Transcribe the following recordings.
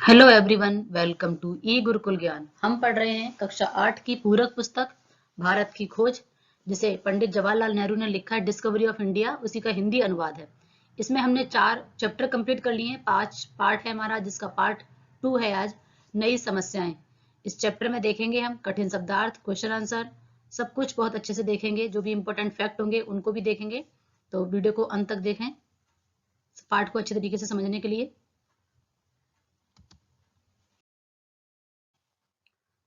Hello everyone, welcome to ई गुरुकुल ज्ञान। हम पढ़ रहे हैं कक्षा 8 की पूरक पुस्तक भारत की खोज, जिसे पंडित जवाहरलाल नेहरू ने लिखा है, डिस्कवरी ऑफ इंडिया। उसी का हिंदी अनुवाद है। इसमें हमने 4 चैप्टर कंप्लीट कर लिए हैं। 5 पार्ट है हमारा, जिसका पार्ट 2 है आज, नई समस्याएं। इस चैप्टर में देखेंगे हम कठिन शब्दार्थ, क्वेश्चन आंसर, सब कुछ बहुत अच्छे से देखेंगे। जो भी इंपॉर्टेंट फैक्ट होंगे उनको भी देखेंगे। तो वीडियो को अंत तक देखें पार्ट को अच्छे तरीके से समझने के लिए।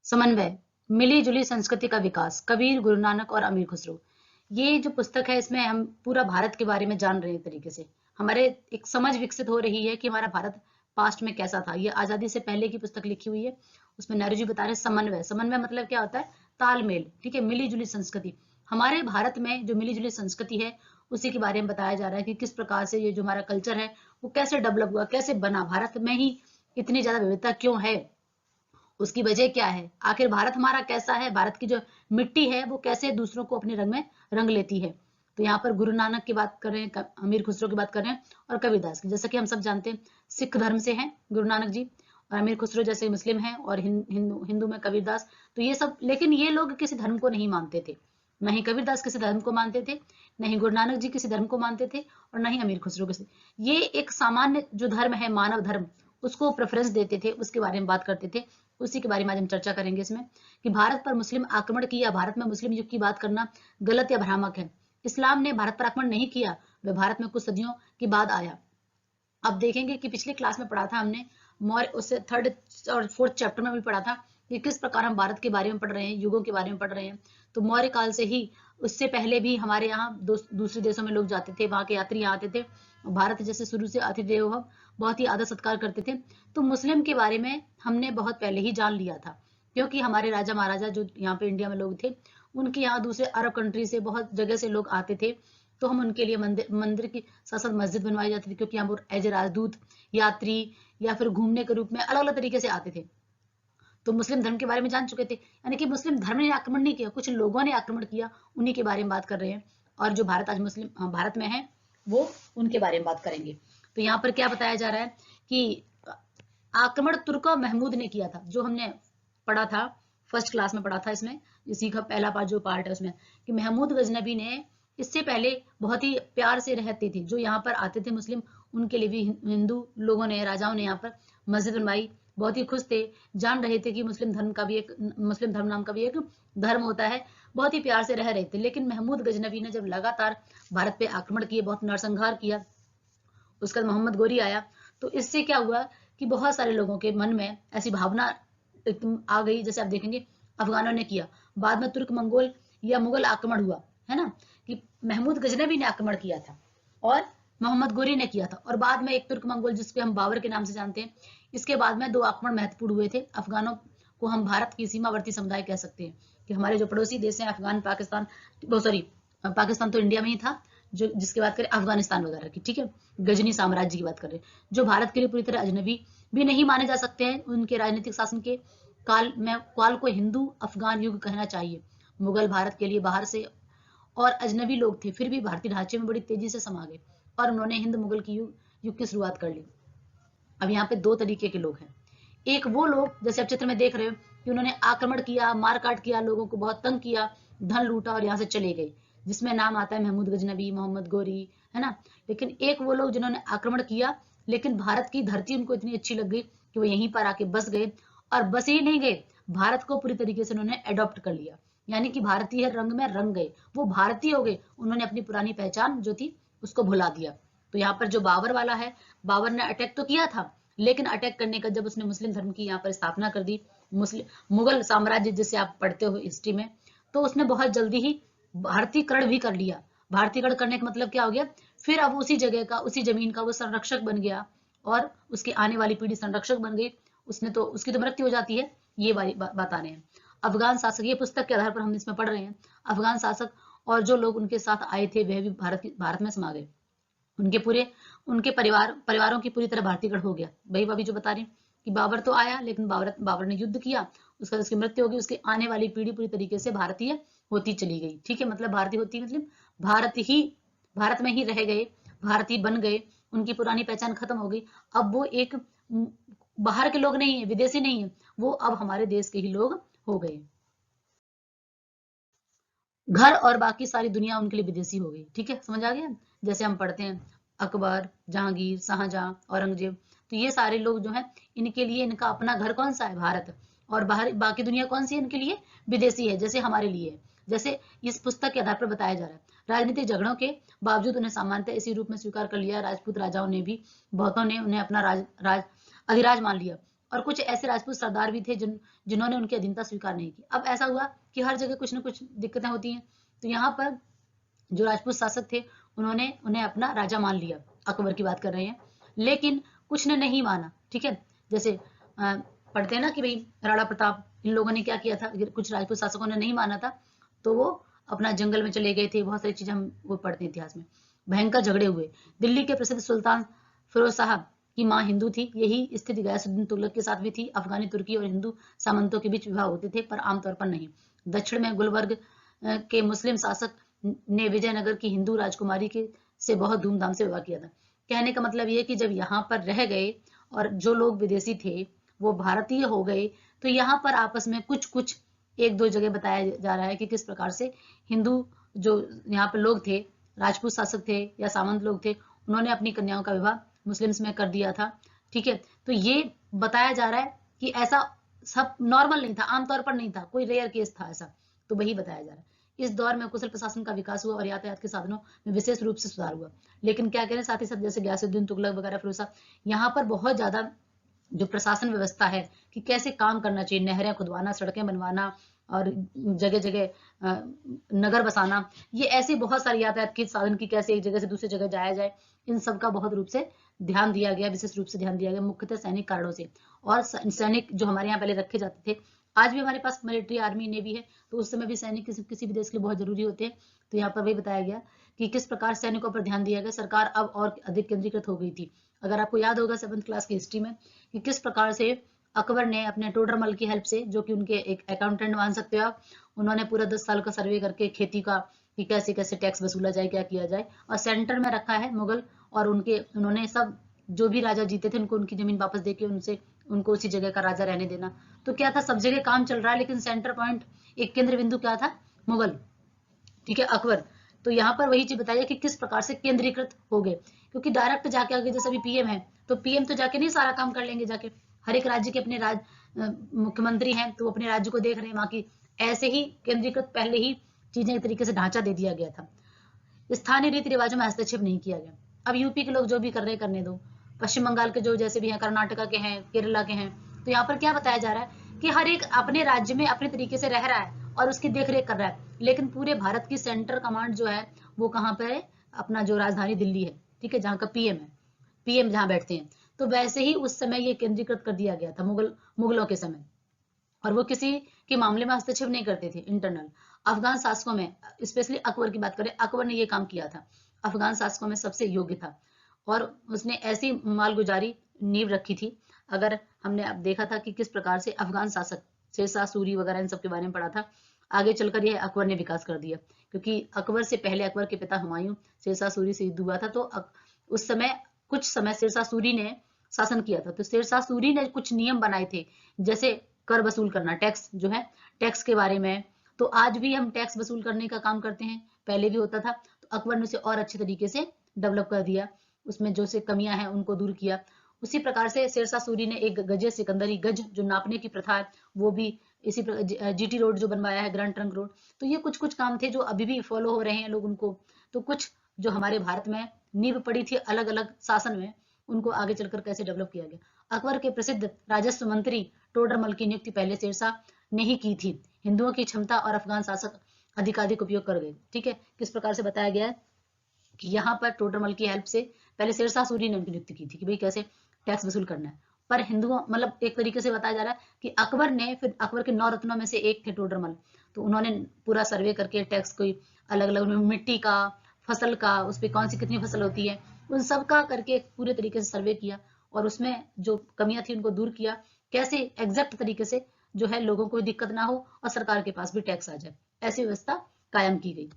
समन्वय, मिली जुली संस्कृति का विकास, कबीर, गुरु नानक और अमीर खुसरो। ये जो पुस्तक है, इसमें हम पूरा भारत के बारे में जान रहे हैं। तरीके से हमारे एक समझ विकसित हो रही है कि हमारा भारत पास्ट में कैसा था। ये आजादी से पहले की पुस्तक लिखी हुई है। उसमें नेहरू जी बता रहे हैं समन्वय। समन्वय मतलब क्या होता है? तालमेल। ठीक है, मिली जुली संस्कृति। हमारे भारत में जो मिली जुली संस्कृति है, उसी के बारे में बताया जा रहा है कि किस प्रकार से ये जो हमारा कल्चर है वो कैसे डेवलप हुआ, कैसे बना, भारत में ही इतनी ज्यादा विविधता क्यों है, उसकी वजह क्या है, आखिर भारत हमारा कैसा है, भारत की जो मिट्टी है वो कैसे दूसरों को अपने रंग में रंग लेती है। तो यहाँ पर गुरु नानक की बात कर रहे हैं, अमीर खुसरो की बात कर रहे हैं, और कबीरदास की। जैसा कि हम सब जानते हैं, सिख धर्म से हैं गुरु नानक जी, और अमीर खुसरो जैसे मुस्लिम हैं, और हिंदू में कबीरदास। तो ये सब, लेकिन ये लोग किसी धर्म को नहीं मानते थे। नहीं कबीरदास किसी धर्म को मानते थे, नहीं गुरु नानक जी किसी धर्म को मानते थे, और नहीं अमीर खुसरो किसी। ये एक सामान्य जो धर्म है, मानव धर्म, उसको प्रेफरेंस देते थे, उसके बारे में बात करते थे। उसी के बारे में आज हम चर्चा करेंगे इसमें, कि भारत पर मुस्लिम आक्रमण किया, भारत में मुस्लिम युग की बात करना गलत या भ्रामक है। इस्लाम ने भारत पर आक्रमण नहीं किया, वह भारत में कुछ सदियों के बाद आया। अब देखेंगे कि पिछली क्लास में पढ़ा था हमने, मौर्य, उससे 3rd और 4th चैप्टर में भी पढ़ा था कि किस प्रकार हम भारत के बारे में पढ़ रहे हैं, युगों के बारे में पढ़ रहे हैं। तो मौर्य काल से ही, उससे पहले भी हमारे यहाँ दूसरे देशों में लोग जाते थे, वहां के यात्री यहाँ आते थे। भारत जैसे शुरू से अतिथि देवो भव, बहुत ही आदर सत्कार करते थे। तो मुस्लिम के बारे में हमने बहुत पहले ही जान लिया था, क्योंकि हमारे राजा महाराजा जो यहाँ पे इंडिया में लोग थे, उनके यहाँ दूसरे अरब कंट्री से, बहुत जगह से लोग आते थे। तो हम उनके लिए मंदिर मंदिर की साथ साथ मस्जिद बनवाई जाती थी, क्योंकि हम एज ए राजदूत, यात्री, या फिर घूमने के रूप में अलग अलग तरीके से आते थे। तो मुस्लिम धर्म के बारे में जान चुके थे, यानी कि मुस्लिम धर्म ने आक्रमण नहीं किया, कुछ लोगों ने आक्रमण किया, उन्हीं के बारे में बात कर रहे हैं। और जो भारत आज मुस्लिम भारत में है, वो उनके बारे में बात करेंगे। तो यहाँ पर क्या बताया जा रहा है कि आक्रमण तुर्को महमूद ने किया था, जो हमने पढ़ा था, फर्स्ट क्लास में पढ़ा था। इसमें इसी का पहला पार्ट, जो पार्ट है उसमें, कि महमूद गजनबी ने, इससे पहले बहुत ही प्यार से रहते थे जो यहाँ पर आते थे मुस्लिम, उनके लिए भी हिंदू लोगों ने, राजाओं ने यहाँ पर मस्जिद बनवाई। बहुत ही खुश थे, जान रहे थे कि मुस्लिम धर्म नाम का भी एक धर्म होता है। बहुत ही प्यार से रह रहे थे। लेकिन महमूद गजनबी ने जब लगातार भारत पे आक्रमण किए, बहुत नरसंहार किया, उसके बाद मोहम्मद गोरी आया, तो इससे क्या हुआ कि बहुत सारे लोगों के मन में ऐसी भावना एकदम आ गई। जैसे आप देखेंगे, अफगानों ने किया, बाद में तुर्क मंगोल या मुगल आक्रमण हुआ, है ना, कि महमूद गजनबी ने आक्रमण किया था, और मोहम्मद गोरी ने किया था, और बाद में एक तुर्क मंगोल, जिसके हम बाबर के नाम से जानते हैं। इसके बाद में 2 आक्रमण महत्वपूर्ण हुए थे। अफगानों को हम भारत की सीमावर्ती समुदाय कह सकते हैं, कि हमारे जो पड़ोसी देश हैं, अफगान, पाकिस्तान, वो सॉरी, पाकिस्तान तो इंडिया में ही था, जो जिसकी बात करें अफगानिस्तान वगैरह की, ठीक है, गजनी साम्राज्य की बात कर रहे हैं, जो भारत के लिए पूरी तरह अजनबी भी नहीं माने जा सकते हैं। उनके राजनीतिक शासन के काल को हिंदू अफगान युग कहना चाहिए। मुगल भारत के लिए बाहर से और अजनबी लोग थे, फिर भी भारतीय ढांचे में बड़ी तेजी से समा गए, और उन्होंने हिंद मुगल की युग की शुरुआत कर ली। अब यहाँ पे 2 तरीके के लोग हैं। एक वो लोग, जैसे आप चित्र में देख रहे हो, कि उन्होंने आक्रमण किया, मारकाट किया, लोगों को बहुत तंग किया, धन लूटा और यहाँ से चले गए, जिसमें नाम आता है महमूद गजनबी, मोहम्मद गोरी, है ना। लेकिन एक वो लोग जिन्होंने आक्रमण किया, लेकिन भारत की धरती उनको इतनी अच्छी लग गई कि वो यहीं पर आके बस गए, और बस ही नहीं गए, भारत को पूरी तरीके से उन्होंने अडॉप्ट कर लिया, यानी कि भारतीय रंग में रंग गए, वो भारतीय हो गए। उन्होंने अपनी पुरानी पहचान जो थी उसको भुला दिया। तो यहाँ पर जो बाबर वाला है, बाबर ने अटैक तो किया था, लेकिन अटैक करने का, जब उसने मुस्लिम धर्म की यहाँ पर स्थापना कर दी, मुगल साम्राज्य जिसे आप पढ़ते हो हिस्ट्री में, तो उसने बहुत जल्दी ही भारतीयकरण भी कर लिया। भारतीयकरण करने का मतलब क्या हो गया, फिर अब उसी जगह का, उसी जमीन का वो संरक्षक बन गया, और उसकी आने वाली पीढ़ी संरक्षक बन गई। उसकी तो मृत्यु हो जाती है, ये वाली बात आ रहे हैं। अफगान शासक, ये पुस्तक के आधार पर हम इसमें पढ़ रहे हैं। अफगान शासक और जो लोग उनके साथ आए थे, वह भी भारत में समा गए। उनके परिवारों की पूरी तरह भारतीयकरण हो गया। वही अभी जो बता रही कि बाबर तो आया, लेकिन बाबर ने युद्ध किया, उसके बाद उसकी मृत्यु हो गई, उसकी आने वाली पीढ़ी पूरी तरीके से भारतीय होती चली गई। ठीक है, मतलब भारतीय होती मतलब भारत में ही रह गए, भारतीय बन गए, उनकी पुरानी पहचान खत्म हो गई। अब वो एक बाहर के लोग नहीं है, विदेशी नहीं है, वो अब हमारे देश के ही लोग हो गए। घर और बाकी सारी दुनिया उनके लिए विदेशी हो गई। ठीक है, समझ आ गया। जैसे हम पढ़ते हैं अकबर, जहांगीर, शाहजहां, औरंगजेब, तो ये सारे लोग जो हैं, इनके लिए इनका अपना घर कौन सा है? भारत। और बाहर बाकी दुनिया कौन सी है इनके लिए? विदेशी है, जैसे हमारे लिए है। जैसे इस पुस्तक के आधार पर बताया जा रहा है, राजनीतिक झगड़ों के बावजूद उन्हें सामान्यतः इसी रूप में स्वीकार कर लिया। राजपूत राजाओं ने भी, बहुतों ने उन्हें अपना अधिराज मान लिया, और कुछ ऐसे राजपूत सरदार भी थे जिन्होंने उनकी अधीनता स्वीकार नहीं की। अब ऐसा हुआ कि हर जगह कुछ न कुछ दिक्कतें होती हैं, तो यहाँ पर जो राजपूत शासक थे, उन्होंने उन्हें अपना राजा मान लिया। अकबर की बात कर रहे हैं, लेकिन कुछ ने नहीं माना। ठीक है, जैसे पढ़ते हैं ना कि भाई राणा प्रताप, इन लोगों ने क्या किया था, कुछ राजपूत शासकों ने नहीं माना था, तो वो अपना जंगल में चले गए थे। बहुत सारी चीजें हम वो पढ़ते हैं इतिहास में। भयंकर झगड़े हुए। दिल्ली के प्रसिद्ध सुल्तान फिरोज शाह की माँ हिंदू थी। यही स्थिति गयासुद्दीन तुगलक के साथ भी थी। अफगानी, तुर्की और हिंदू सामंतों के बीच विवाह होते थे, पर आमतौर पर नहीं। दक्षिण में गुलबर्ग के मुस्लिम शासक ने विजयनगर की हिंदू राजकुमारी के से बहुत धूमधाम से विवाह किया था। कहने का मतलब ये कि जब यहाँ पर रह गए और जो लोग विदेशी थे वो भारतीय हो गए, तो यहाँ पर आपस में कुछ कुछ एक दो जगह बताया जा रहा है कि किस प्रकार से हिंदू जो यहाँ पर लोग थे, राजपूत शासक थे या सामंत लोग थे, उन्होंने अपनी कन्याओं का विवाह मुस्लिम्स में कर दिया था। ठीक है, तो ये बताया जा रहा है कि ऐसा सब नॉर्मल नहीं था, आमतौर पर नहीं था, कोई रेयर केस था ऐसा, तो वही बताया जा रहा है। इस दौर में कुशल प्रशासन का विकास हुआ और यातायात के साधनों में विशेष रूप से सुधार हुआ। लेकिन क्या करें, साथ ही साथ जैसे गयासुद्दीन तुगलक वगैरह, फिरोज शाह, यहाँ पर बहुत ज्यादा जो प्रशासन व्यवस्था है कि कैसे काम करना चाहिए, नहरें खुदवाना, सड़कें बनवाना और जगह जगह नगर बसाना, ये ऐसी बहुत सारी यातायात के साधन की कैसे एक जगह से दूसरी जगह जाया जाए, इन सब का बहुत रूप से ध्यान दिया गया, विशेष रूप से ध्यान दिया गया, मुख्यतः सैनिक कारणों से। और सैनिक जो हमारे यहाँ पहले रखे जाते थे, आज भी हमारे पास मिलिट्री, आर्मी, नेवी है, तो उस समय भी सैनिक किसी भी देश के लिए बहुत जरूरी होते हैं। तो यहाँ पर वही बताया गया कि किस प्रकार सैनिकों पर ध्यान दिया गया। सरकार अब और अधिक केंद्रीकृत हो गई थी। अगर आपको याद होगा 7th क्लास की हिस्ट्री में कि किस प्रकार से अकबर ने अपने टोडरमल की हेल्प से, जो कि उनके एक अकाउंटेंट मान सकते हो आप, उन्होंने पूरा 10 साल का सर्वे करके खेती का कि कैसे कैसे टैक्स वसूला जाए, क्या किया जाए, और सेंटर में रखा है मुगल, और उन्होंने सब जो भी राजा जीते थे उनको उनकी जमीन वापस देके उनको उसी जगह का राजा रहने देना। तो क्या था, सब जगह काम चल रहा है, लेकिन सेंटर पॉइंट, एक केंद्र बिंदु क्या था? मुगल। ठीक है, अकबर। तो यहाँ पर वही चीज बताइए कि किस प्रकार से केंद्रीकृत हो गए, क्योंकि डायरेक्ट जाके आगे जैसे अभी पीएम है, तो पीएम तो जाके नहीं सारा काम कर लेंगे जाके, हर एक राज्य के अपने मुख्यमंत्री हैं, तो अपने राज्य को देख रहे हैं वहां की। ऐसे ही केंद्रीकृत पहले ही चीजें एक तरीके से ढांचा दे दिया गया था। स्थानीय रीति रिवाजों में हस्तक्षेप नहीं किया गया। अब यूपी के लोग जो भी कर रहे करने दो, पश्चिम बंगाल के जो जैसे भी हैं, कर्नाटका के हैं, केरला के हैं, तो यहाँ पर क्या बताया जा रहा है कि हर एक अपने राज्य में अपने तरीके से रह रहा है और उसकी देख रेख कर रहा है, लेकिन पूरे भारत की सेंटर कमांड जो है वो कहाँ पर है? अपना जो राजधानी दिल्ली है, ठीक है, जहाँ का पीएम है, पीएम जहाँ बैठते हैं। तो वैसे ही उस समय ये केंद्रीकृत कर दिया गया था मुगलों के समय, और वो किसी के मामले में हस्तक्षेप नहीं करते थे इंटरनल। अफगान शासकों में, स्पेशली अकबर की बात करें, अकबर ने ये काम किया था, अफगान शासकों में सबसे योग्य था, और उसने ऐसी मालगुजारी नींव रखी थी। अगर हमने अब देखा था कि किस प्रकार से अफगान शासक शेरशाह सूरी वगैरह इन सब के बारे में पढ़ा था, आगे चलकर यह अकबर ने विकास कर दिया, क्योंकि अकबर से पहले अकबर के पिता हुमायूं शेरशाह सूरी से युद्ध हुआ था, तो उस समय कुछ समय शेरशाह सूरी ने शासन किया था, तो शेरशाह सूरी ने कुछ नियम बनाए थे, जैसे कर वसूल करना, टैक्स जो है, टैक्स के बारे में। तो आज भी हम टैक्स वसूल करने का काम करते हैं, पहले भी होता था, तो अकबर ने उसे और अच्छे तरीके से डेवलप कर दिया, उसमें जो से कमियां हैं उनको दूर किया। उसी प्रकार से शेरशाह सूरी ने एक गजे सिकंदरी, गज जो नापने की प्रथा है, वो भी इसी जीटी रोड जो बनवाया है, ग्रैंड ट्रंक रोड। तो ये कुछ कुछ काम थे जो अभी भी फॉलो हो रहे हैं लोग उनको। तो कुछ जो हमारे भारत में नींव पड़ी थी अलग अलग शासन में, उनको आगे चलकर कैसे डेवलप किया गया। अकबर के प्रसिद्ध राजस्व मंत्री टोडरमल की नियुक्ति पहले शेरशाह ने ही की थी। हिंदुओं की क्षमता और अफगान शासक अधिकाधिक उपयोग कर गए। ठीक है, किस प्रकार से बताया गया है कि यहाँ पर टोडरमल की हेल्प से पहले शेरशाह सूरी ने उनकी नियुक्ति की थी कि भाई कैसे टैक्स वसूल करना है। पर हिंदुओं, मतलब एक तरीके से बताया जा रहा है कि अकबर ने, फिर अकबर के 9 रत्नों में से एक थे टोडरमल, तो उन्होंने पूरा सर्वे करके टैक्स कोई अलग अलग मिट्टी का, फसल का, उस पर कौन सी कितनी फसल होती है, उन सब का करके पूरे तरीके से सर्वे किया, और उसमें जो कमियां थी उनको दूर किया, कैसे एग्जैक्ट तरीके से जो है लोगों को दिक्कत ना हो और सरकार के पास भी टैक्स आ जाए, ऐसी व्यवस्था कायम की गई।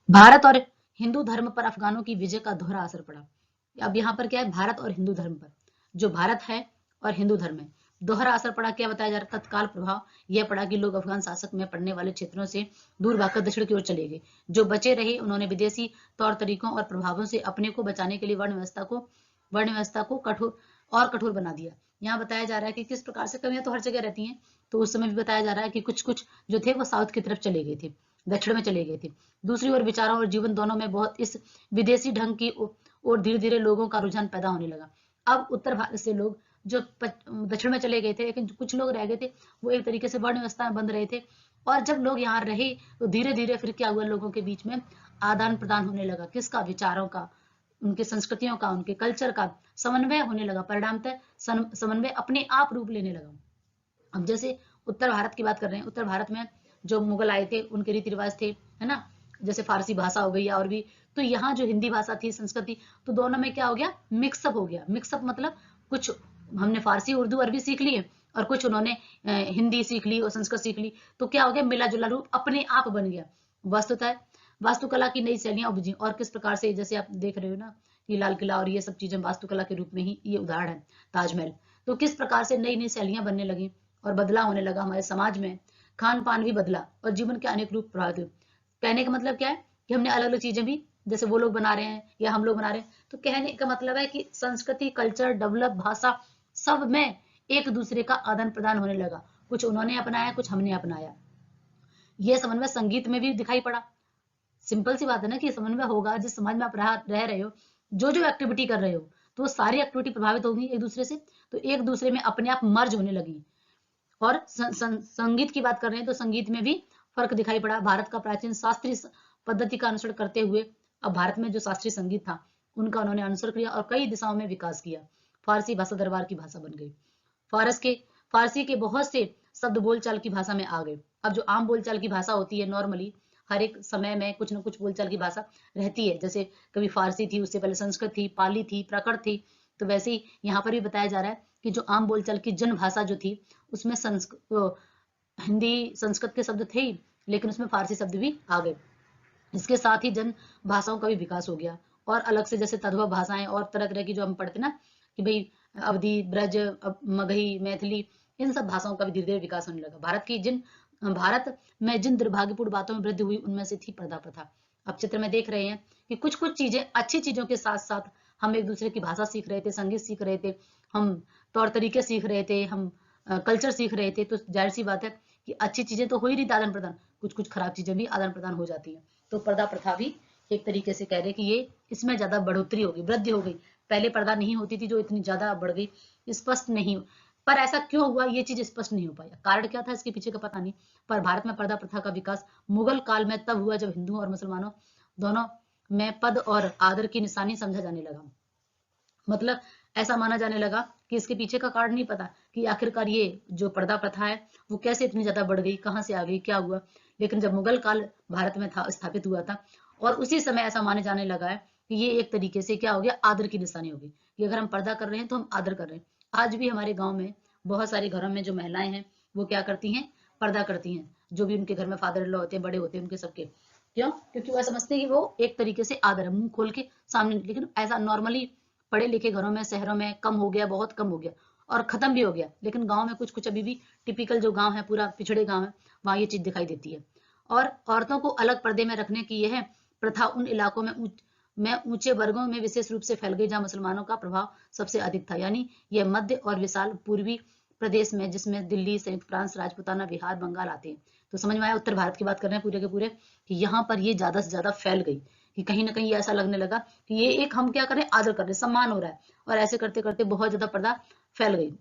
भारत और हिंदू धर्म पर अफगानों की विजय का दोहरा असर पड़ा। अब यहाँ पर क्या है, भारत और हिंदू धर्म पर, जो भारत है और हिंदू धर्म है, दोहरा असर पड़ा। क्या बताया जा रहा है, तत्काल प्रभाव यह पड़ा कि लोग अफगान शासक में पड़ने वाले क्षेत्रों से दूर भागकर दक्षिण की ओर चले गए। जो बचे रहे उन्होंने विदेशी तौर तरीकों और प्रभावों से अपने को बचाने के लिए वर्ण व्यवस्था को कठोर बना दिया। यहाँ बताया जा रहा है कि किस प्रकार से, कमियां तो हर जगह रहती हैं, तो उस समय भी बताया जा रहा है कि कुछ कुछ जो थे वो साउथ की तरफ चले गए थे, दक्षिण में चले गए थे। दूसरी ओर विचारों और जीवन दोनों में बहुत इस विदेशी ढंग की और धीरे धीरे लोगों का रुझान पैदा होने लगा। अब उत्तर भारत से लोग जो दक्षिण में चले गए थे, लेकिन कुछ लोग रह गए थे, वो एक तरीके से वर्ण व्यवस्था में बंद रहे थे। और जब लोग यहाँ रहे तो धीरे धीरे फिर क्या हुआ, लोगों के बीच में आदान प्रदान होने लगा, किसका, विचारों का, उनके संस्कृतियों का, उनके कल्चर का समन्वय होने लगा। परिणामतः समन्वय अपने आप रूप लेने लगा। अब जैसे उत्तर भारत की बात कर रहे हैं, उत्तर भारत में जो मुगल आए थे उनके रीति रिवाज थे, है ना, जैसे फारसी भाषा हो गई या और भी, तो यहाँ जो हिंदी भाषा थी, संस्कृति, तो दोनों में क्या हो गया, मिक्सअप हो गया। मिक्सअप मतलब कुछ हमने फारसी, उर्दू, अरबी सीख लिए और कुछ उन्होंने हिंदी सीख ली और संस्कृत सीख ली, तो क्या हो गया, मिला जुला रूप अपने आप बन गया। वस्तुतः वास्तुकला की नई शैलियां उपजी, और किस प्रकार से, जैसे आप देख रहे हो ना, ये लाल किला और ये सब चीजें वास्तुकला के रूप में ही ये उदाहरण है, ताजमहल, तो किस प्रकार से नई नई शैलियां बनने लगी और बदलाव होने लगा हमारे समाज में। खान पान भी बदला और जीवन के अनेक रूप प्रभावित हुए। कहने का मतलब क्या है कि हमने अलग अलग चीजें भी, जैसे वो लोग बना रहे हैं या हम लोग बना रहे हैं, तो कहने का मतलब है कि संस्कृति, कल्चर, डेवलप, भाषा, सब में एक दूसरे का आदान प्रदान होने लगा। कुछ उन्होंने अपनाया, कुछ हमने अपनाया। ये समन्वय संगीत में भी दिखाई पड़ा। सिंपल सी बात है ना कि समन्वय होगा, जिस समाज में आप रह रहे हो, जो जो एक्टिविटी कर रहे हो, तो वो सारी एक्टिविटी प्रभावित होगी एक दूसरे से, तो एक दूसरे में अपने आप मर्ज होने लगी। और संगीत की बात कर रहे हैं तो संगीत में भी फर्क दिखाई पड़ा। भारत का प्राचीन शास्त्रीय पद्धति का अनुसरण करते हुए अब भारत में जो शास्त्रीय संगीत था उनका उन्होंने अनुसरण किया और कई दिशाओं में विकास किया। फारसी भाषा दरबार की भाषा बन गई। फारसी के बहुत से शब्द बोलचाल की भाषा में आ गए। अब जो आम बोलचाल की भाषा होती है, नॉर्मली हर एक समय में कुछ न कुछ बोलचाल की भाषा रहती है, जैसे कभी फारसी थी, उससे पहले संस्कृत थी, पाली थी, प्राकृत थी, तो वैसे ही यहाँ पर भी बताया जा रहा है कि जो आम बोलचाल की जन भाषा जो थी उसमें हिंदी संस्कृत के शब्द थे ही, लेकिन उसमें फारसी शब्द भी आ गए। इसके साथ ही जन भाषाओं का भी विकास हो गया और अलग से जैसे तद्भव भाषाएं और तरह तरह की जो हम पढ़ते ना कि भाई अवधी, ब्रज, मगही, मैथिली, इन सब भाषाओं का भी धीरे धीरे विकास होने लगा। भारत में जिन दुर्भाग्यपूर्ण बातों में वृद्धि हुई उनमें से थी पर्दा प्रथा। अब चित्र में देख रहे हैं कि कुछ कुछ चीजें, अच्छी चीजों के साथ साथ हम एक दूसरे की भाषा सीख रहे थे, संगीत सीख रहे थे, हम तौर तरीके सीख रहे थे, हम कल्चर सीख रहे थे, तो जाहिर सी बात है कि अच्छी चीजें तो हो ही रही आदान प्रदान, कुछ कुछ खराब चीजें भी आदान प्रदान हो जाती हैं। तो पर्दा प्रथा भी एक तरीके से कह रहे कि ये इसमें ज्यादा बढ़ोतरी हो गई, वृद्धि हो गई। पहले पर्दा नहीं होती थी जो इतनी ज्यादा बढ़ गई, स्पष्ट नहीं, पर ऐसा क्यों हुआ ये चीज स्पष्ट नहीं हो पाया, कारण क्या था इसके पीछे का पता नहीं। पर भारत में पर्दा प्रथा का विकास मुगल काल में तब हुआ जब हिंदुओं और मुसलमानों दोनों में पद और आदर की निशानी समझा जाने लगा। मतलब ऐसा माना जाने लगा कि इसके पीछे का कारण नहीं पता कि आखिरकार ये जो पर्दा प्रथा है वो कैसे इतनी ज्यादा बढ़ गई, कहाँ से आ गई, क्या हुआ। लेकिन जब मुगल काल भारत में था, स्थापित हुआ था, और उसी समय ऐसा माने जाने लगा है कि ये एक तरीके से क्या हो गया, आदर की निशानी हो गई कि अगर हम पर्दा कर रहे हैं तो हम आदर कर रहे हैं। आज भी हमारे गाँव में बहुत सारे घरों में जो महिलाएं हैं वो क्या करती हैं, पर्दा करती हैं, जो भी उनके घर में फादर इन लॉ होते हैं, बड़े होते हैं उनके सबके। क्यों? क्योंकि वह समझते हैं कि वो एक तरीके से आदर है, मुंह खोल के सामने। लेकिन ऐसा नॉर्मली पढ़े लिखे घरों में, शहरों में कम हो गया, बहुत कम हो गया और खत्म भी हो गया। लेकिन गांव में कुछ कुछ अभी भी टिपिकल जो गांव है, पूरा पिछड़े गांव है, वहां ये चीज दिखाई देती है। और औरतों को अलग पर्दे में रखने की यह प्रथा उन इलाकों में ऊंचे वर्गों में विशेष रूप से फैल गई जहां मुसलमानों का प्रभाव सबसे अधिक था। यानी यह मध्य और विशाल पूर्वी प्रदेश में, जिसमें दिल्ली, संयुक्त फ्रांस, राजपूताना, बिहार, बंगाल आते हैं। तो समझ में आया, उत्तर भारत की बात कर रहे हैं पूरे के पूरे, कि यहाँ पर ये ज्यादा से ज्यादा फैल गई कि कहीं ना कहीं ऐसा लगने लगा कि ये एक हम क्या कर रहे हैं, आदर कर रहे हैं, सम्मान हो रहा है, और ऐसे करते करते बहुत ज्यादा पर्दा फैल गई।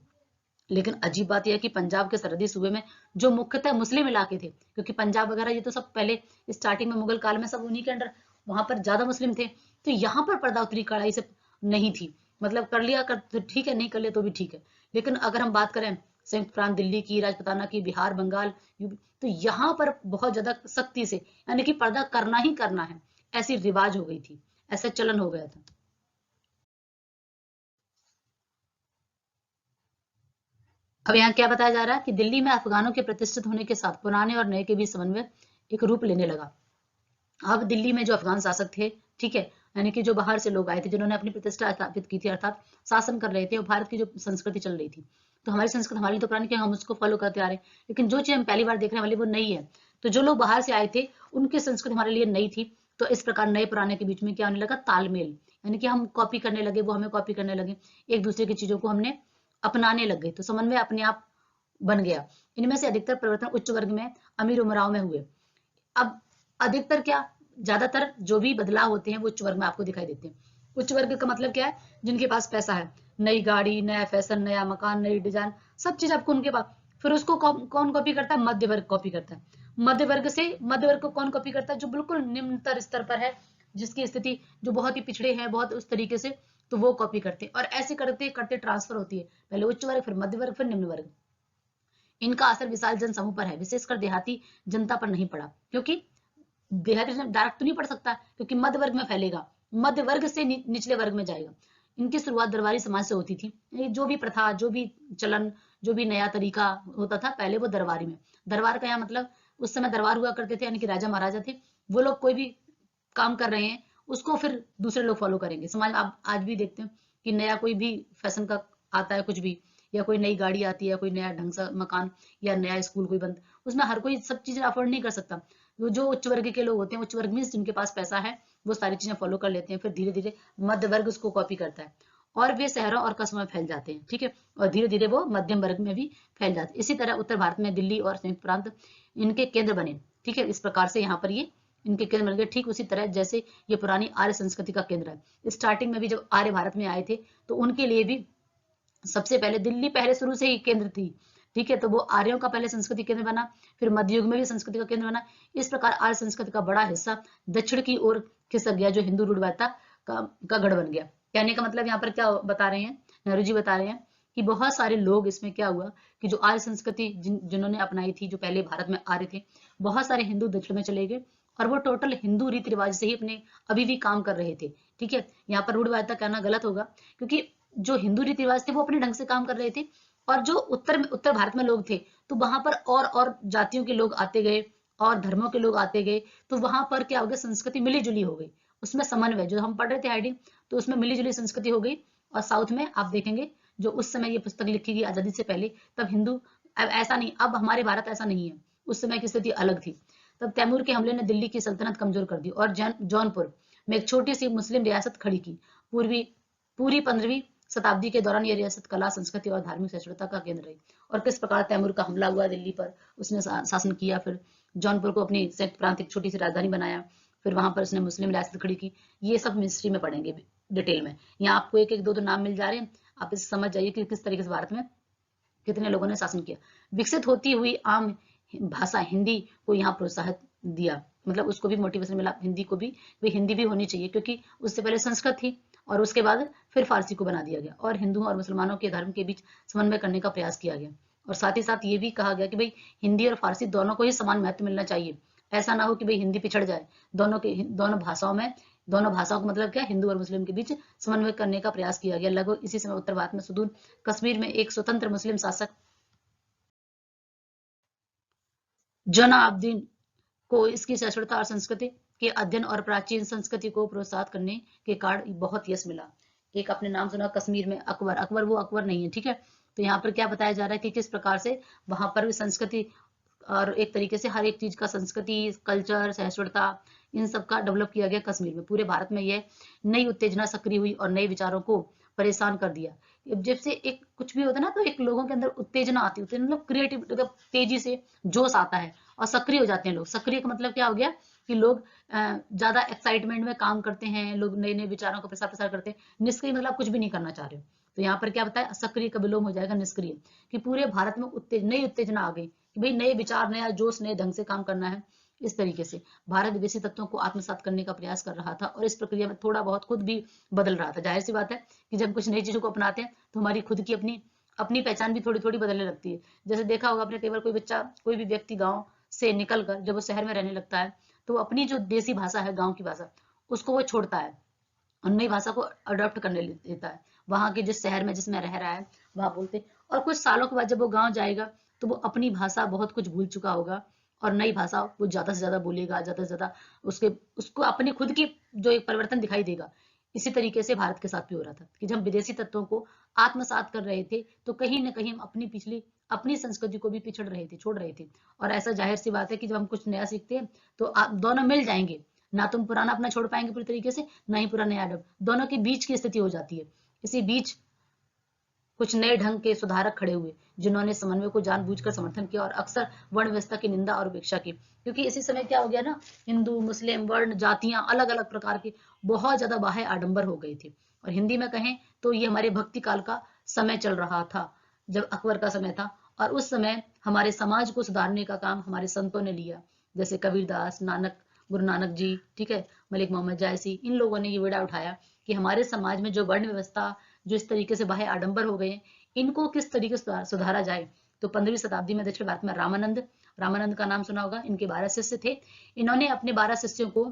लेकिन अजीब बात यह है कि पंजाब के सरहदी सूबे में जो मुख्यतः मुस्लिम इलाके थे, क्योंकि पंजाब वगैरह ये तो सब पहले स्टार्टिंग में मुगल काल में सब उन्हीं के अंडर, वहां पर ज्यादा मुस्लिम थे, तो यहाँ पर पर्दा उतरी कड़ाई से नहीं थी। मतलब कर लिया कर तो ठीक है, नहीं कर लिया तो भी ठीक है। लेकिन अगर हम बात करें संयुक्त प्रांत दिल्ली की, राजपूताना की, बिहार, बंगाल, यूपी, तो यहाँ पर बहुत ज्यादा सख्ती से, यानी कि पर्दा करना ही करना है, ऐसी रिवाज हो गई थी, ऐसा चलन हो गया था। अब यहाँ क्या बताया जा रहा है कि दिल्ली में अफगानों के प्रतिष्ठित होने के साथ पुराने और नए के बीच समन्वय एक रूप लेने लगा। अब दिल्ली में जो अफगान शासक थे, ठीक है, यानी कि जो बाहर से लोग आए थे, जिन्होंने अपनी प्रतिष्ठा स्थापित की थी, अर्थात शासन कर रहे थे, और भारत की जो संस्कृति चल रही थी। तो हमारी संस्कृति हमारी तो पुरानी, कि हम उसको फॉलो करते आ रहे हैं, लेकिन जो चीज हम पहली बार देखने वाली वो नई है। तो जो लोग बाहर से आए थे, उनकी संस्कृति हमारे लिए नई थी। तो इस प्रकार नए पुराने के बीच में क्या होने लगा, तालमेल, यानी कि हम कॉपी करने लगे, वो हमें कॉपी करने लगे, एक दूसरे की चीजों को हमने अपनाने लग गए। तो समन्वय अपने आप बन गया। इनमें से अधिकतर परिवर्तन उच्च वर्ग में, अमीर उमराव में हुए। अब अधिकतर क्या, ज्यादातर जो भी बदलाव होते हैं वो उच्च वर्ग में आपको दिखाई देते हैं। उच्च वर्ग का मतलब क्या है, जिनके पास पैसा है, नई गाड़ी, नया फैशन, नया मकान, नई डिजाइन, सब चीज आपको उनके पास। फिर उसको कौन कॉपी करता है, मध्य वर्ग कॉपी करता है। मध्य वर्ग से, मध्य वर्ग को कौन कॉपी करता है, जो बिल्कुल निम्नतर स्तर पर है, जिसकी स्थिति जो बहुत ही पिछड़े हैं, बहुत उस तरीके से, तो वो कॉपी करते हैं। और ऐसे करते करते ट्रांसफर होती है, पहले उच्च वर्ग, फिर मध्य वर्ग, फिर निम्न वर्ग। इनका असर विशाल जनसमूह पर है, विशेषकर देहाती जनता पर नहीं पड़ा, क्योंकि देहाती डायरेक्ट तो नहीं पड़ सकता, क्योंकि मध्य वर्ग में फैलेगा, मध्य वर्ग से निचले वर्ग में जाएगा। इनकी शुरुआत दरबारी समाज से होती थी। जो भी प्रथा, जो भी चलन, जो भी नया तरीका होता था, पहले वो दरबारी में। दरबार का यहाँ मतलब, उस समय दरबार हुआ करते थे, यानी कि राजा महाराजा थे, वो लोग कोई भी काम कर रहे हैं, उसको फिर दूसरे लोग फॉलो करेंगे। समाज में आप आज भी देखते हैं कि नया कोई भी फैशन का आता है कुछ भी, या कोई नई गाड़ी आती है, कोई नया ढंग से मकान, या नया स्कूल कोई बंद, उसमें हर कोई सब चीजें अफोर्ड नहीं कर सकता। वो जो उच्च वर्ग के लोग होते हैं, उच्च वर्ग में जिनके पास पैसा है, वो सारी चीजें फॉलो कर लेते हैं, फिर धीरे धीरे मध्य वर्ग उसको कॉपी करता है, और वे शहरों और कस्बों में फैल जाते हैं, ठीक है, और धीरे धीरे वो मध्यम वर्ग में भी फैल जाते हैं। इसी तरह उत्तर भारत में दिल्ली और संयुक्त प्रांत इनके केंद्र बने, ठीक है, इस प्रकार से यहाँ पर ये इनके केंद्र बन गए, ठीक उसी तरह जैसे ये पुरानी आर्य संस्कृति का केंद्र है। स्टार्टिंग में भी जब आर्य भारत में आए थे, तो उनके लिए भी सबसे पहले दिल्ली पहले शुरू से ही केंद्र थी, ठीक है, तो वो आर्यों का पहले संस्कृति केंद्र बना, फिर मध्य युग में भी संस्कृति का केंद्र बना। इस प्रकार आर्य संस्कृति का बड़ा हिस्सा दक्षिण की ओर खिसक गया, जो हिंदू रूढ़वादिता का गढ़ बन गया। कहने का मतलब यहाँ पर क्या बता रहे हैं, नेहरू जी बता रहे हैं कि बहुत सारे लोग, इसमें क्या हुआ कि जो आर्य संस्कृति जिन्होंने अपनाई थी, जो पहले भारत में आर्य थे, बहुत सारे हिंदू दक्षिण में चले गए, और वो टोटल हिंदू रीति रिवाज से ही अपने अभी भी काम कर रहे थे, ठीक है। यहाँ पर रूढ़वादिता कहना गलत होगा, क्योंकि जो हिंदू रीति रिवाज थे वो अपने ढंग से काम कर रहे थे, और जो उत्तर भारत में लोग थे, तो वहां पर और जातियों के लोग आते गए, और धर्मों के लोग आते गए, तो वहां पर क्या हो गया, संस्कृति मिली जुली हो गई, उसमें समन्वय, जो हम पढ़ रहे थे हाइडिंग, तो उसमें मिली जुली संस्कृति हो गई। और साउथ में आप देखेंगे, जो उस समय ये पुस्तक लिखी गई आजादी से पहले, तब हिंदू, अब ऐसा नहीं, अब हमारे भारत ऐसा नहीं है, उस समय की स्थिति अलग थी। तब तैमूर के हमले ने दिल्ली की सल्तनत कमजोर कर दी, और जौनपुर में एक छोटी सी मुस्लिम रियासत खड़ी की। पूर्वी पूरी 15वीं शताब्दी के दौरान यह रियासत कला, संस्कृति और धार्मिक सहिष्णुता का केंद्र रही। और किस प्रकार तैमूर का हमला हुआ दिल्ली पर, उसने शासन किया, फिर जौनपुर को अपनी संयुक्त प्रांत एक छोटी सी राजधानी बनाया, फिर वहां पर उसने मुस्लिम रियासत खड़ी की। ये सब हिस्ट्री में पढ़ेंगे डिटेल में। यहाँ आपको एक एक दो नाम मिल जा रहे हैं, आप इसे समझ जाइए कि किस तरीके से भारत में कितने लोगों ने शासन किया। विकसित होती हुई आम भाषा हिंदी को यहाँ प्रोत्साहित दिया, मतलब उसको भी मोटिवेशन मिला, हिंदी को भी, भाई हिंदी भी होनी चाहिए, क्योंकि उससे पहले संस्कृत थी, और उसके बाद फिर फारसी को बना दिया गया, और हिंदुओं और मुसलमानों के धर्म के बीच समन्वय करने का प्रयास किया गया। और साथ ही साथ ये भी कहा गया कि भाई हिंदी और फारसी दोनों को ही समान महत्व मिलना चाहिए। ऐसा ना हो कि भाई हिंदी पिछड़ जाए, दोनों भाषाओं में, दोनों भाषाओं का मतलब क्या, हिंदू और मुस्लिम के बीच समन्वय करने का प्रयास किया गया। लगभग इसी समय उत्तर भारत में सुदूर कश्मीर में एक स्वतंत्र मुस्लिम शासक जौनाब्दीन को इसकी सहिष्णुता और संस्कृति के अध्ययन और प्राचीन संस्कृति को प्रोत्साहित करने के कारण बहुत यश मिला। एक आपने नाम सुना कश्मीर में अकबर, अकबर वो अकबर नहीं है, ठीक है। तो यहाँ पर क्या बताया जा रहा है कि किस प्रकार से वहां पर भी संस्कृति, और एक तरीके से हर एक चीज का संस्कृति, कल्चर, सहिष्णुता, इन सब का डेवलप किया गया कश्मीर में। पूरे भारत में यह नई उत्तेजना सक्रिय हुई और नए विचारों को परेशान कर दिया। जब से एक कुछ भी होता है ना, तो एक लोगों के अंदर उत्तेजना आती है, मतलब क्रिएटिव, मतलब तेजी से जोश आता है, और सक्रिय हो जाते हैं लोग। सक्रिय का मतलब क्या हो गया कि लोग ज्यादा एक्साइटमेंट में काम करते हैं, लोग नए नए विचारों का प्रसार प्रसार करते हैं। निष्क्रिय मतलब कुछ भी नहीं करना चाह रहे हो। तो यहाँ पर क्या बताया, सक्रिय का विलोम हो जाएगा निष्क्रिय, कि पूरे भारत में नई उत्तेजना आ गई कि भाई नए विचार, नया जोश, नए ढंग से काम करना है। इस तरीके से भारत विदेशी तत्वों को आत्मसात करने का प्रयास कर रहा था, और इस प्रक्रिया में थोड़ा बहुत खुद भी बदल रहा था। जाहिर सी बात है कि जब कुछ नई चीजों को अपनाते हैं, तो हमारी खुद की अपनी अपनी पहचान भी थोड़ी थोड़ी बदलने लगती है। जैसे देखा होगा आपने, कई बार कोई बच्चा, कोई भी व्यक्ति गाँव से निकल कर जब वो शहर में रहने लगता है, तो वो अपनी जो देसी भाषा है, गाँव की भाषा, उसको वो छोड़ता है, और नई भाषा को अडॉप्ट करने लेता है। वहां के जिस शहर में जिसमें रह रहा है वहां बोलते, और कुछ सालों के बाद जब वो गांव जाएगा, तो वो अपनी भाषा बहुत कुछ भूल चुका होगा, और नई भाषा वो ज्यादा से ज्यादा बोलेगा, ज्यादा से ज्यादा उसको अपनी खुद की जो एक परिवर्तन दिखाई देगा। इसी तरीके से भारत के साथ भी हो रहा था कि जब हम विदेशी तत्वों को आत्मसात कर रहे थे तो कहीं ना कहीं हम अपनी संस्कृति को भी पिछड़ रहे थे, छोड़ रहे थे। और ऐसा जाहिर सी बात है कि जब हम कुछ नया सीखते हैं तो आप दोनों मिल जाएंगे, ना तुम पुराना अपना छोड़ पाएंगे पूरी तरीके से, ना ही पूरा नया अडॉप्ट, दोनों के बीच की स्थिति हो जाती है। इसी बीच कुछ नए ढंग के सुधारक खड़े हुए जिन्होंने समन्वय को जानबूझकर समर्थन किया और अक्सर वर्ण व्यवस्था की निंदा और उपेक्षा की। क्योंकि इसी समय क्या हो गया ना, हिंदू मुस्लिम वर्ण जातियां अलग अलग प्रकार के बहुत ज्यादा बाह्य आडंबर हो गए थे। और हिंदी में कहें तो ये हमारे भक्ति काल का समय चल रहा था, जब अकबर का समय था। और उस समय हमारे समाज को सुधारने का काम हमारे संतों ने लिया, जैसे कबीरदास, नानक, गुरु नानक जी, ठीक है, मलिक मोहम्मद जायसी, इन लोगों ने ये बेड़ा उठाया कि हमारे समाज में जो वर्ण व्यवस्था, जो इस तरीके से बाह्य आडंबर हो गए, इनको किस तरीके से सुधारा जाए। तो 15वीं शताब्दी में दक्षिण भारत में रामानंद का नाम सुना होगा, इनके 12 शिष्य थे। इन्होंने अपने 12 शिष्यों को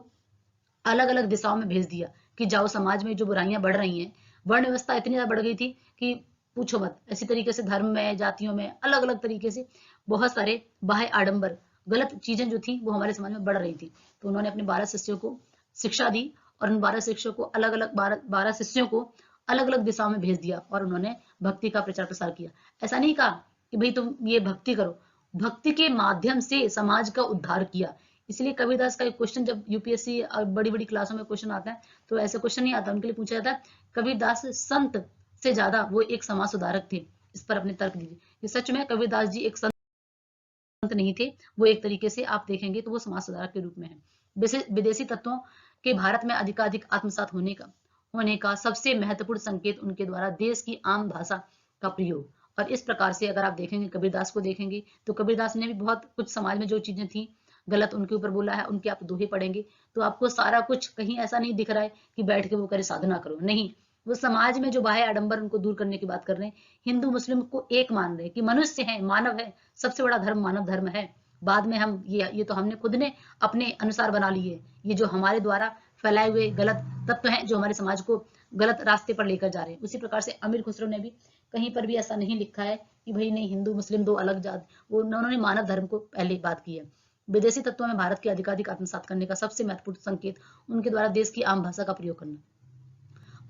अलग अलग दिशाओं में भेज दिया कि जाओ, समाज में जो बुराइयां बढ़ रही हैं, वर्ण व्यवस्था इतनी ज्यादा बढ़ गई थी कि पूछो मत। इसी तरीके से धर्म में, जातियों में अलग अलग तरीके से बहुत सारे बाह्य आडंबर, गलत चीजें जो थी वो हमारे समाज में बढ़ रही थी। तो उन्होंने अपने 12 शिष्यों को शिक्षा दी और उन 12 शिष्यों को अलग अलग 12 शिष्यों को अलग अलग दिशाओं में भेज दिया और उन्होंने भक्ति का प्रचार प्रसार किया। ऐसा नहीं कहा कि भाई तुम ये भक्ति करो, भक्ति के माध्यम से समाज का उद्धार किया। इसलिए कबीरदास का एक क्वेश्चन जब यूपीएससी और बड़ी बड़ी क्लासों में क्वेश्चन आता है तो ऐसा क्वेश्चन नहीं आता, उनके लिए पूछा जाता है कबीरदास संत से ज्यादा वो एक समाज सुधारक थे। इस पर अपने तर्क दीजिए कि सच में कबीरदास जी एक संत नहीं थे, वो एक तरीके से आप देखेंगे तो वो समाज सुधारक के रूप में है। विदेशी तत्वों के भारत में अधिकाधिक आत्मसात होने का सबसे महत्वपूर्ण संकेत उनके द्वारा देश की आम भाषा का प्रयोग। और इस प्रकार से अगर आप देखेंगे कबीरदास को देखेंगे तो कबीरदास ने भी बहुत कुछ समाज में जो चीजें थी गलत उनके ऊपर बोला है, उनके आप दोहे पढ़ेंगे तो आपको सारा कुछ कहीं ऐसा नहीं दिख रहा है कि बैठ के वो करे साधना करो, नहीं, वो समाज में जो बाह्य आडंबर उनको दूर करने की बात कर रहे हैं। हिंदू मुस्लिम को एक मान रहे हैं कि मनुष्य है, मानव है, सबसे बड़ा धर्म मानव धर्म है। बाद में हम ये तो हमने खुद ने अपने अनुसार बना लिए, ये जो हमारे द्वारा फैलाए हुए गलत तत्व हैं जो हमारे समाज को गलत रास्ते पर लेकर जा रहे हैं। उसी प्रकार से अमीर खुसरो ने भी कहीं पर भी ऐसा नहीं लिखा है कि भाई नहीं हिंदू मुस्लिम दो अलग जात, वो उन्होंने मानव धर्म को पहले बात की है। विदेशी तत्वों में भारत के अधिकाधिक आत्मसात करने का सबसे महत्वपूर्ण संकेत उनके द्वारा देश की आम भाषा का प्रयोग करना।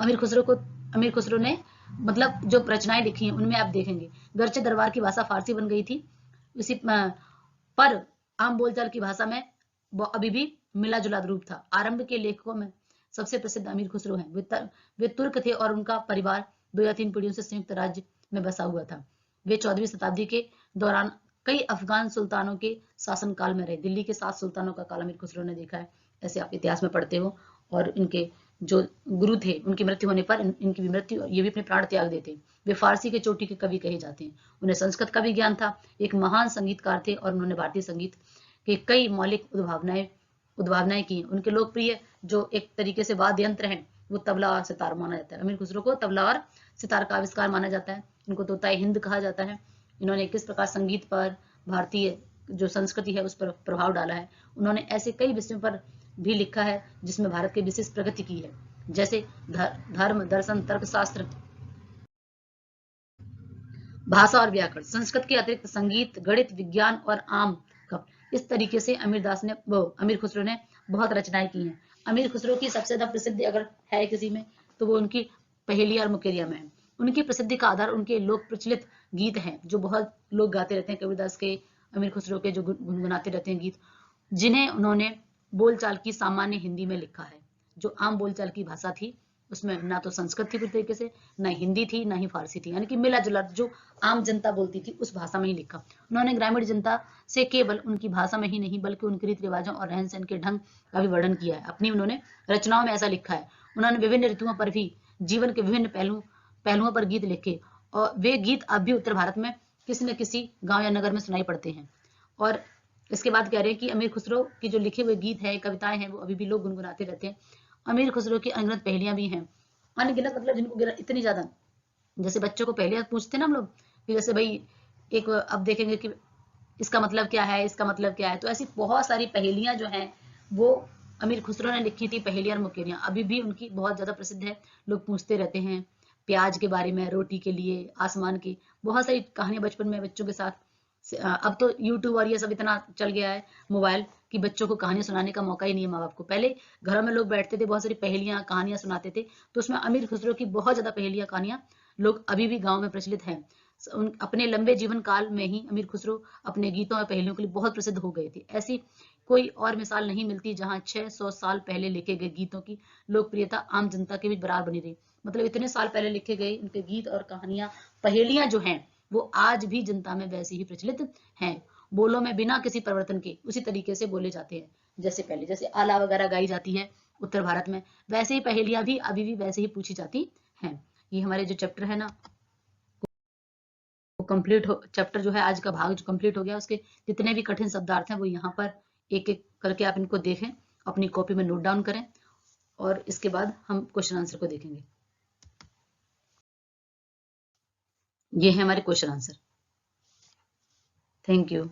अमीर खुसरो ने मतलब जो रचनाएं लिखी हैं उनमें आप देखेंगे गर्चे दरबार की भाषा फारसी बन गई थी, उसी पर आम बोलचाल की भाषा में वो अभी भी मिला जुला रूप था। आरंभ के लेखकों में सबसे प्रसिद्ध अमीर खुसरो हैं। वे तुर्क थे और उनका परिवार 2 या 3 पीढ़ियों से संयुक्त राज्य में बसा हुआ था। वे 14वीं शताब्दी के दौरान कई अफगान सुल्तानों के शासनकाल में रहे। दिल्ली के 7 सुल्तानों का काल अमीर खुसरो ने देखा है, ऐसे आप इतिहास में पढ़ते हो। और इनके जो गुरु थे उनकी मृत्यु होने पर इनकी भी मृत्यु, ये भी अपने प्राण त्याग देते। वे फारसी के चोटी के कवि कहे जाते हैं। उन्हें संस्कृत का भी ज्ञान था, एक महान संगीतकार थे और उन्होंने भारतीय संगीत के कई मौलिक उद्भावनाएं की। उनके लोकप्रिय जो एक तरीके से वाद्य यंत्र हैं वो तबला और सितार माना जाता है। अमीर खुसरो को तबला और सितार का आविष्कार माना जाता है। इनको तोताए हिंद कहा जाता है। इन्होंने किस प्रकार संगीत पर, भारतीय जो संस्कृति है उस पर प्रभाव डाला है। उन्होंने ऐसे कई विषयों पर भी लिखा है जिसमें भारत की विशेष प्रगति की है, जैसे धर्म, दर्शन, तर्कशास्त्र, भाषा और व्याकरण, संस्कृत के अतिरिक्त संगीत, गणित, विज्ञान और आम का। इस तरीके से अमीर खुसरो ने बहुत रचनाएं की हैं। अमीर खुसरो की सबसे ज्यादा प्रसिद्धि अगर है किसी में तो वो उनकी पहेलियां और मुकेरियां में है। उनकी प्रसिद्धि का आधार उनके लोक प्रचलित गीत हैं जो बहुत लोग गाते रहते हैं, कबीरदास के, अमीर खुसरो के जो गुनगुनाते रहते हैं गीत, जिन्हें उन्होंने बोलचाल की सामान्य हिंदी में लिखा है। जो आम बोलचाल की भाषा थी उसमें ना तो संस्कृत थी पूरी तरीके से, ना हिंदी थी, ना ही फारसी थी, यानी कि मिला जुला जो आम जनता बोलती थी उस भाषा में ही लिखा। उन्होंने ग्रामीण जनता से केवल उनकी भाषा में ही नहीं बल्कि उनके रीति रिवाजों और रहन सहन के ढंग का भी वर्णन किया है। अपनी उन्होंने रचनाओं में ऐसा लिखा है। उन्होंने विभिन्न ऋतुओं पर भी जीवन के विभिन्न पहलुओं पर गीत लिखे और वे गीत अब भी उत्तर भारत में किसी न किसी गांव या नगर में सुनाई पड़ते हैं। और इसके बाद कह रहे हैं कि अमीर खुसरो की जो लिखे हुए गीत है, कविताएं हैं, वो अभी भी लोग गुनगुनाते रहते हैं। अमीर खुसरो की अनगिनत पहेलियां भी हैं, अनगिनत मतलब जिनको इतनी ज्यादा, जैसे बच्चों को पहेलियां पूछते ना हम लोग कि जैसे भाई एक अब देखेंगे कि इसका मतलब क्या है, इसका मतलब क्या है, तो ऐसी बहुत सारी पहेलियां जो हैं वो अमीर खुसरो ने लिखी थी। पहेलियां और मुकेरियां अभी भी उनकी बहुत ज्यादा प्रसिद्ध है, लोग पूछते रहते हैं प्याज के बारे में, रोटी के लिए, आसमान की, बहुत सारी कहानियां बचपन में बच्चों के साथ अब तो यूट्यूब और ये सब इतना चल गया है, मोबाइल, कि बच्चों को कहानियां सुनाने का मौका ही नहीं है माँ बाप को। पहले घरों में लोग बैठते थे, बहुत सारी पहेलियां कहानियां सुनाते थे, तो उसमें अमीर खुसरो की बहुत ज्यादा पहेलियां कहानियां लोग अभी भी गाँव में प्रचलित हैं। अपने लंबे जीवन काल में ही अमीर खुसरो अपने गीतों और पहेलियों के लिए बहुत प्रसिद्ध हो गए थे। ऐसी कोई और मिसाल नहीं मिलती जहां 600 साल पहले लिखे गए गीतों की लोकप्रियता आम जनता के बीच बराबर बनी रही। मतलब इतने साल पहले लिखे गए उनके गीत और कहानियां, पहेलियां जो हैं, वो आज भी जनता में वैसे ही प्रचलित हैं। बोलों में बिना किसी परिवर्तन के उसी तरीके से बोले जाते हैं जैसे पहले। जैसे आला वगैरह गाई जाती है उत्तर भारत में, वैसे ही पहेलियां भी अभी भी वैसे ही पूछी जाती हैं। ये हमारे जो चैप्टर है ना, वो कंप्लीट हो, चैप्टर जो है आज का भाग जो कंप्लीट हो गया, उसके जितने भी कठिन शब्दार्थ हैं वो यहाँ पर एक एक करके आप इनको देखें, अपनी कॉपी में नोट डाउन करें, और इसके बाद हम क्वेश्चन आंसर को देखेंगे। ये है हमारे क्वेश्चन आंसर। Thank you.